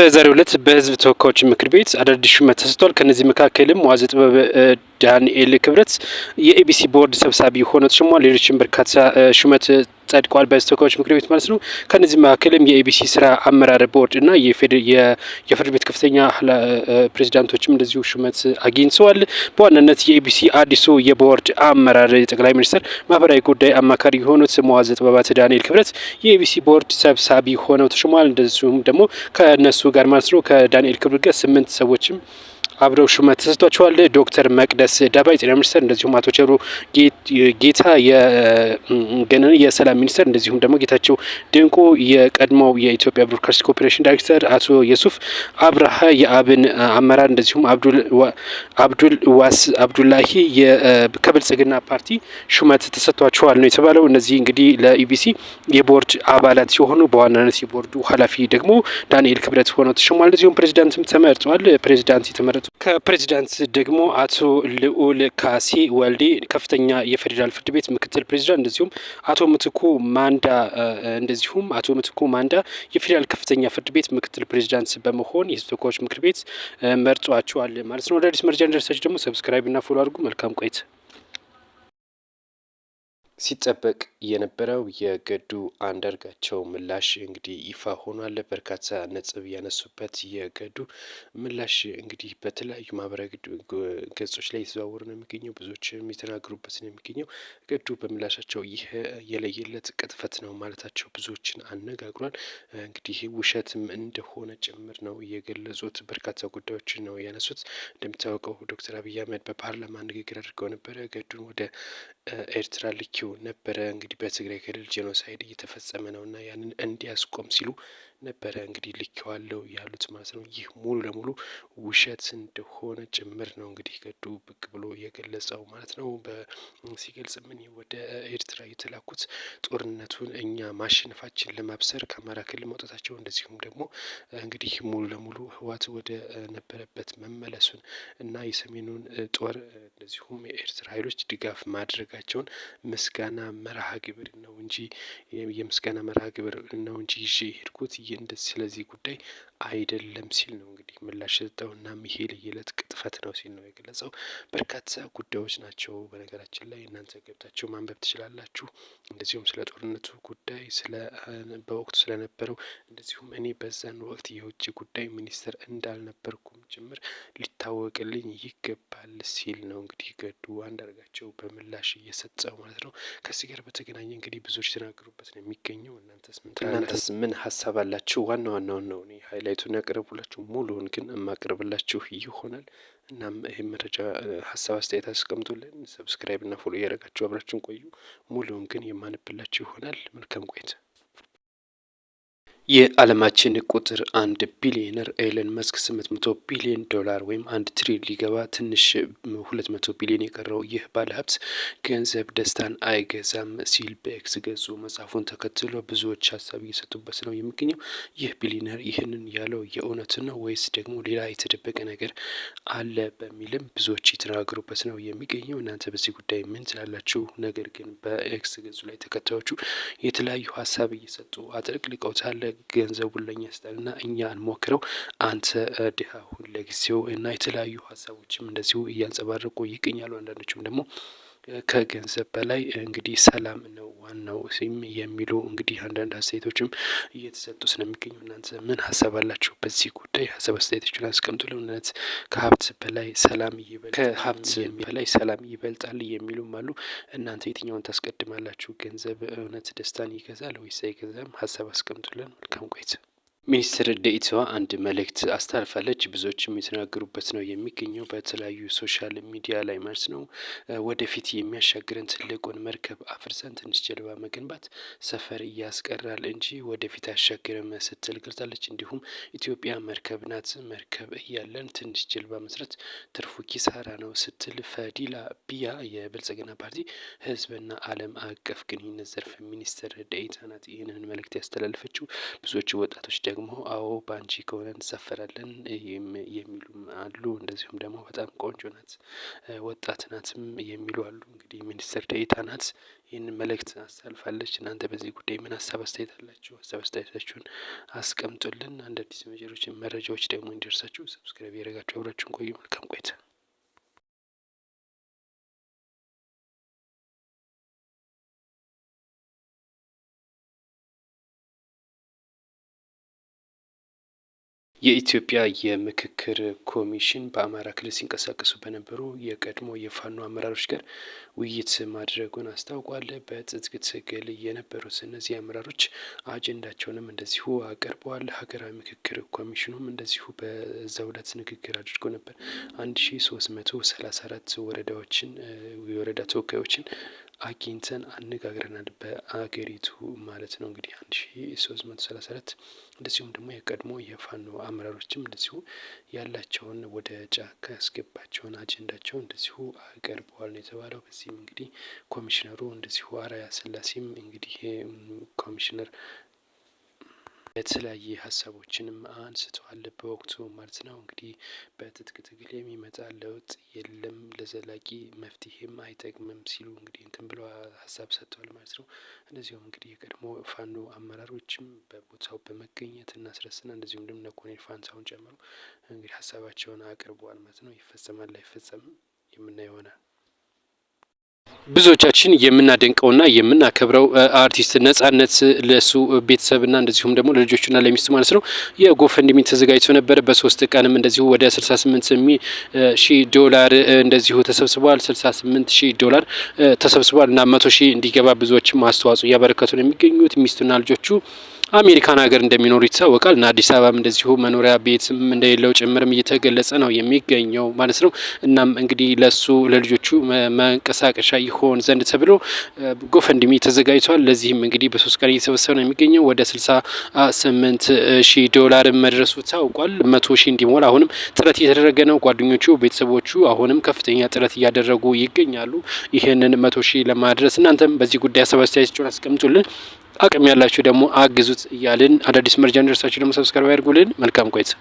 በዛሬው ዕለት በህዝብ ተወካዮች ምክር ቤት አዳዲስ ሹመት ተሰጥቷል። ከነዚህ መካከልም መዋዘ ጥበብ ዳንኤል ክብረት የኤቢሲ ቦርድ ሰብሳቢ ሆነው ተሾመዋል። ሌሎችም በርካታ ሹመት ጸድቋል በህዝብ ተወካዮች ምክር ቤት ማለት ነው። ከነዚህ መካከልም የኤቢሲ ስራ አመራር ቦርድ እና የፍርድ ቤት ከፍተኛ ፕሬዚዳንቶችም እንደዚሁ ሹመት አግኝተዋል። በዋናነት የኤቢሲ አዲሱ የቦርድ አመራር የጠቅላይ ሚኒስትር ማህበራዊ ጉዳይ አማካሪ የሆኑት መዋዘ ጥበባት ዳንኤል ክብረት የኤቢሲ ቦርድ ሰብሳቢ ሆነው ተሾመዋል። እንደዚሁም ደግሞ ከነሱ ጋር ማለት ነው ከዳንኤል ክብረት ጋር 8 ሰዎችም አብረው ሹመት ተሰጥቷቸዋል። ዶክተር መቅደስ ዳባ የጤና ሚኒስትር፣ እንደዚሁም አቶ ቸሩ ጌታ የሰላም ሚኒስትር፣ እንደዚሁም ደግሞ ጌታቸው ድንቁ የቀድሞው የኢትዮጵያ ብሮድካስት ኮርፖሬሽን ዳይሬክተር፣ አቶ የሱፍ አብርሃ የአብን አመራር፣ እንደዚሁም አብዱላሂ ከብልጽግና ፓርቲ ሹመት ተሰጥቷቸዋል ነው የተባለው። እነዚህ እንግዲህ ለኢቢሲ የቦርድ አባላት ሲሆኑ በዋናነት የቦርዱ ኃላፊ ደግሞ ዳንኤል ክብረት ሆነው ተሾሟል። እንደዚሁም ፕሬዚዳንትም ተመርጠዋል። ፕሬዚዳንት የተመረጡ ከፕሬዚዳንት ደግሞ አቶ ልዑል ካሴ ወልዴ ከፍተኛ የፌዴራል ፍርድ ቤት ምክትል ፕሬዚዳንት፣ እንደዚሁም አቶ ምትኩ ማንዳ የፌዴራል ከፍተኛ ፍርድ ቤት ምክትል ፕሬዚዳንት በመሆን የህዝብ ተወካዮች ምክር ቤት መርጧቸዋል ማለት ነው። አዳዲስ መረጃ እንደደረሳችሁ ደግሞ ሰብስክራይብ እና ፎሎ አድርጉ። መልካም ቆይታ። ሲጠበቅ የነበረው የገዱ አንዳርጋቸው ምላሽ እንግዲህ ይፋ ሆኗል። በርካታ ነጥብ ያነሱበት የገዱ ምላሽ እንግዲህ በተለያዩ ማህበራዊ ገጾች ላይ የተዘዋወሩ ነው የሚገኘው። ብዙዎችም የተናገሩበት ነው የሚገኘው። ገዱ በምላሻቸው ይህ የለየለት ቅጥፈት ነው ማለታቸው ብዙዎችን አነጋግሯል። እንግዲህ ውሸትም እንደሆነ ጭምር ነው የገለጹት። በርካታ ጉዳዮችን ነው ያነሱት። እንደሚታወቀው ዶክተር አብይ አህመድ በፓርላማ ንግግር አድርገው ነበረ። ገዱን ወደ ኤርትራ ልኪው ነበረ። እንግዲህ በትግራይ ክልል ጄኖሳይድ እየተፈጸመ ነው እና ያንን እንዲያስቆም ሲሉ ነበረ እንግዲህ ልኬዋለሁ ያሉት ማለት ነው። ይህ ሙሉ ለሙሉ ውሸት እንደሆነ ጭምር ነው እንግዲህ ገዱ ብቅ ብሎ የገለጸው ማለት ነው። ሲገልጽ ምን ወደ ኤርትራ የተላኩት ጦርነቱን እኛ ማሸነፋችን ለማብሰር ከአማራ ክልል መውጣታቸው፣ እንደዚሁም ደግሞ እንግዲህ ሙሉ ለሙሉ ህወሓት ወደ ነበረበት መመለሱን እና የሰሜኑን ጦር እንደዚሁም የኤርትራ ኃይሎች ድጋፍ ማድረጋቸውን ምስጋና መርሃ ግብር ነው እንጂ የምስጋና መርሃ ግብር ነው እንጂ ይዤ ሄድኩት ስለዚህ ጉዳይ አይደለም ሲል ነው እንግዲህ ምላሽ የሰጠው። እናም ይሄ ለየለት ቅጥፈት ነው ሲል ነው የገለጸው። በርካታ ጉዳዮች ናቸው በነገራችን ላይ እናንተ ገብታችሁ ማንበብ ትችላላችሁ። እንደዚሁም ስለ ጦርነቱ ጉዳይ በወቅቱ ስለነበረው፣ እንደዚሁም እኔ በዛን ወቅት የውጭ ጉዳይ ሚኒስትር እንዳልነበርኩም ጭምር ሊታወቅልኝ ይገባል ሲል ነው እንግዲህ ገዱ አንዳርጋቸው በምላሽ እየሰጠው ማለት ነው። ከዚህ ጋር በተገናኘ እንግዲህ ብዙዎች የተናገሩበት ነው የሚገኘው። እናንተስ ምን ሀሳብ አላችሁ? ዋና ዋናውን ነው እኔ ሀይላይቱን ያቀረቡላችሁ፣ ሙሉውን ግን የማቀርብላችሁ ይሆናል። እናም ይህ መረጃ ሀሳብ አስተያየት አስቀምጡልን። ሰብስክራይብ እና ፎሎ እያደረጋችሁ አብራችሁን ቆዩ። ሙሉውን ግን የማነብላችሁ ይሆናል። መልካም ቆይታ። የዓለማችን ቁጥር 1 ቢሊዮነር ኤለን መስክ $800 ቢሊዮን ወይም 1 ትሪሊዮን ሊገባ ትንሽ 200 ቢሊዮን የቀረው ይህ ባለሀብት ገንዘብ ደስታን አይገዛም ሲል በኤክስ ገጹ መጻፉን ተከትሎ ብዙዎች ሀሳብ እየሰጡበት ነው የሚገኘው። ይህ ቢሊዮነር ይህንን ያለው የእውነት ነው ወይስ ደግሞ ሌላ የተደበቀ ነገር አለ በሚልም ብዙዎች የተናገሩበት ነው የሚገኘው። እናንተ በዚህ ጉዳይ ምን ትላላችሁ? ነገር ግን በኤክስ ገጹ ላይ ተከታዮቹ የተለያዩ ሀሳብ እየሰጡ አጥለቅልቀውታል። ገንዘቡን ለኛ ስጠንና እኛ እንሞክረው፣ አንተ ድሃ ሁን ለጊዜው እና የተለያዩ ሀሳቦችም እንደዚሁ እያንጸባረቁ ይገኛሉ። አንዳንዶችም ደግሞ ከገንዘብ በላይ እንግዲህ ሰላም ነው ዋናው የሚሉ እንግዲህ አንዳንድ አስተያየቶችም እየተሰጡ ስለሚገኙ እናንተ ምን ሀሳብ አላችሁ በዚህ ጉዳይ? ሀሳብ አስተያየቶችን አስቀምጡልን። እውነት ከሀብት በላይ ሰላም ይበልጣል የሚሉም አሉ። እናንተ የትኛውን ታስቀድማላችሁ? ገንዘብ እውነት ደስታን ይገዛል ወይስ አይገዛም? ሀሳብ አስቀምጡልን። መልካም ቆይታ። ሚኒስትር ዴኤታዋ አንድ መልእክት አስተላልፋለች። ብዙዎችም የተናገሩበት ነው የሚገኘው በተለያዩ ሶሻል ሚዲያ ላይ ማለት ነው። ወደፊት የሚያሻግረን ትልቁን መርከብ አፍርሰን ትንሽ ጀልባ መገንባት ሰፈር እያስቀራል እንጂ ወደፊት አያሻግርም ስትል ገልጻለች። እንዲሁም ኢትዮጵያ መርከብ ናት፣ መርከብ እያለን ትንሽ ጀልባ መስራት ትርፉ ኪሳራ ነው ስትል ፈዲላ ቢያ የብልጽግና ፓርቲ ህዝብና ዓለም አቀፍ ግንኙነት ዘርፍ ሚኒስትር ዴኤታ ናት ይህንን መልእክት ያስተላለፈችው። ብዙዎቹ ወጣቶች ደግሞ አዎ በአንቺ ከሆነ እንሳፈራለን የሚሉም አሉ። እንደዚሁም ደግሞ በጣም ቆንጆ ናት፣ ወጣት ናትም የሚሉ አሉ። እንግዲህ ሚኒስትር ዴኤታ ናት። ይህንን መልእክት አሳልፋለች። እናንተ በዚህ ጉዳይ ምን ሀሳብ አስተያየት አላችሁ? ሀሳብ አስተያየታችሁን አስቀምጡልን። አንድ አዲስ መረጃዎች ደግሞ እንዲደርሳችሁ ሰብስክራይብ ያደረጋችሁ አብራችሁን ቆዩ። መልካም ቆይታ። የኢትዮጵያ የምክክር ኮሚሽን በአማራ ክልል ሲንቀሳቀሱ በነበሩ የቀድሞ የፋኖ አመራሮች ጋር ውይይት ማድረጉን አስታውቋል። በትጥቅ ትግል የነበሩት እነዚህ አመራሮች አጀንዳቸውንም እንደዚሁ አቅርበዋል። ሀገራዊ ምክክር ኮሚሽኑም እንደዚሁ በዛው ዕለት ንግግር አድርጎ ነበር። 1334 ወረዳዎችን የወረዳ ተወካዮችን አግኝተን አነጋግረናል። በአገሪቱ ማለት ነው እንግዲህ 1334 እንደዚሁም ደግሞ የቀድሞ የፋኖ አመራሮችም እንደዚሁ ያላቸውን ወደ ጫካ ያስገባቸውን አጀንዳቸውን እንደዚሁ አቀርበዋል ነው የተባለው። በዚህም እንግዲህ ኮሚሽነሩ እንደዚሁ አራያ ስላሴም እንግዲህ ኮሚሽነር የተለያየ ሀሳቦችንም አንስተዋል በወቅቱ ማለት ነው። እንግዲህ በትጥቅ ትግል የሚመጣ ለውጥ የለም፣ ለዘላቂ መፍትሄም አይጠቅምም ሲሉ እንግዲህ እንትን ብለው ሀሳብ ሰጥተዋል ማለት ነው። እንደዚሁም እንግዲህ የቀድሞ ፋኖ አመራሮችም በቦታው በመገኘት እናስረስና እንደዚሁም ደግሞ ኮሎኔል ፋንታሁን ጨምሮ እንግዲህ ሀሳባቸውን አቅርበዋል ማለት ነው። ይፈጸማል አይፈጸምም የምናየው ይሆናል። ብዙዎቻችን የምናደንቀውና የምናከብረው አርቲስት ነጻነት ለሱ ቤተሰብና እንደዚሁም ደግሞ ለልጆቹና ለሚስቱ ማለት ነው የጎፈንድሚ ተዘጋጅቶ ነበረ። በ3 ቀንም እንደዚሁ ወደ 68,000 ዶላር እንደዚሁ ተሰብስቧል። 68,000 ዶላር ተሰብስቧል እና 100,000 እንዲገባ ብዙዎችም አስተዋጽኦ እያበረከቱ ነው የሚገኙት። ሚስቱና ልጆቹ አሜሪካን ሀገር እንደሚኖሩ ይታወቃል እና አዲስ አበባም እንደዚሁ መኖሪያ ቤትም እንደሌለው ጭምርም እየተገለጸ ነው የሚገኘው ማለት ነው። እናም እንግዲህ ለሱ ለልጆቹ መንቀሳቀሻ ይሆን ዘንድ ተብሎ ጎፈንድሚ ተዘጋጅቷል። ለዚህም እንግዲህ በ3 ቀን እየተሰበሰበ ነው የሚገኘው። ወደ 68,000 ዶላር መድረሱ ታውቋል። 100,000 እንዲሞላ አሁንም ጥረት እየተደረገ ነው። ጓደኞቹ፣ ቤተሰቦቹ አሁንም ከፍተኛ ጥረት እያደረጉ ይገኛሉ ይህንን 100,000 ለማድረስ። እናንተም በዚህ ጉዳይ ሀሳብ አስተያየታችሁን አስቀምጡልን። አቅም ያላችሁ ደግሞ አግዙት እያልን አዳዲስ መረጃ እንደርሳችሁ ደግሞ ሰብስክራይብ ያድርጉልን። መልካም ቆይታ።